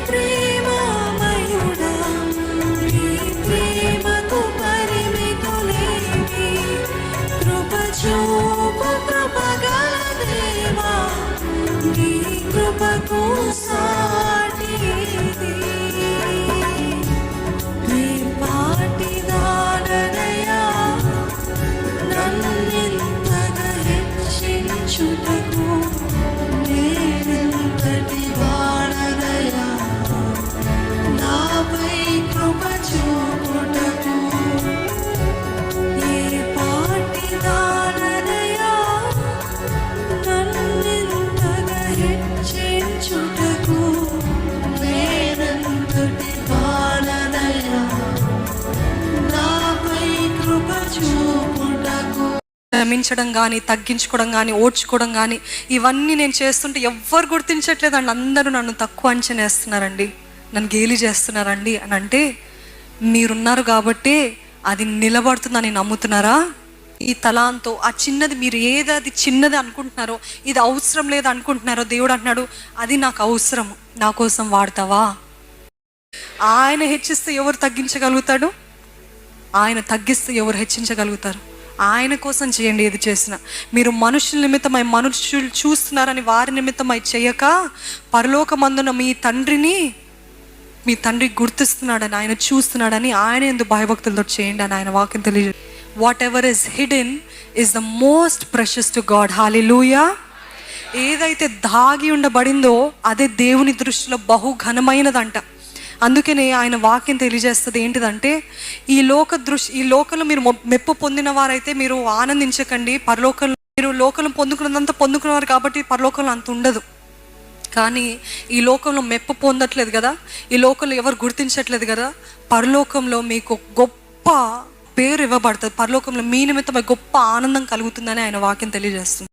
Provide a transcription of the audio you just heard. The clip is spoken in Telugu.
ప్రేమమయుడా, నీ ప్రేమకు పరిమితులేవి. కృప చూపు కృపగల దేవా, నీ కృపకు సాటి ఏది? నీ పాటిదాననయా, నన్నెంతగా హెచ్చించుటకు నేనెంతటి వాడనయా, నాపై కృప చూపుటకు. ఏ పాటిదాననయా, నన్నెంతగా హెచ్చించుటకు నేనెంతటి వాడనయా, నాపై కృప చూపుటకు. క్షమించడం కానీ, తగ్గించుకోవడం కానీ, ఓడ్చుకోవడం కానీ, ఇవన్నీ నేను చేస్తుంటే ఎవ్వరు గుర్తించట్లేదండి. అందరూ నన్ను తక్కువ అంచనా వేస్తున్నారండి, నన్ను గేలి చేస్తున్నారండి అని అంటే, మీరున్నారు కాబట్టి అది నిలబడుతుందని నమ్ముతున్నారా? ఈ తలాంతో ఆ చిన్నది, మీరు ఏది చిన్నది అనుకుంటున్నారో, ఇది అవసరం లేదు అనుకుంటున్నారో, దేవుడు అంటున్నాడు అది నాకు అవసరం, నా కోసం వాడతావా? ఆయన హెచ్చిస్తే ఎవరు తగ్గించగలుగుతాడు? ఆయన తగ్గిస్తే ఎవరు హెచ్చించగలుగుతారు? ఆయన కోసం చేయండి ఏది చేసినా. మీరు మనుషుల నిమిత్తమై, మనుషులు చూస్తున్నారని వారి నిమిత్తమై చేయక, పరలోకమందున మీ తండ్రి గుర్తిస్తున్నాడని, ఆయన చూస్తున్నాడని, ఆయన ఎందుకు భయభక్తులతో చేయండి అని ఆయన వాక్యం తెలియజే. Whatever is hidden is the most precious to God. Hallelujah. ఏదైతే దాగి ఉండబడిందో అదే దేవుని దృష్టిలో బహు ఘనమైనదంట. అందుకనే ఆయన వాక్యం తెలియజేస్తుంది ఏంటిదంటే, ఈ లోకంలో మీరు మెప్పు పొందిన వారైతే మీరు ఆనందించకండి. పరలోకంలో మీరు లోకంలో పొందుకున్నదంతా పొందుకున్నవారు కాబట్టి పరలోకంలో అంత ఉండదు. కానీ ఈ లోకంలో మెప్పు పొందట్లేదు కదా, ఈ లోకంలో ఎవరు గుర్తించట్లేదు కదా, పరలోకంలో మీకు గొప్ప పేరు ఇవ్వబడుతుంది. పరలోకంలో మీ నిమిత్తమై గొప్ప ఆనందం కలుగుతుందని ఆయన వాక్యం తెలియజేస్తుంది.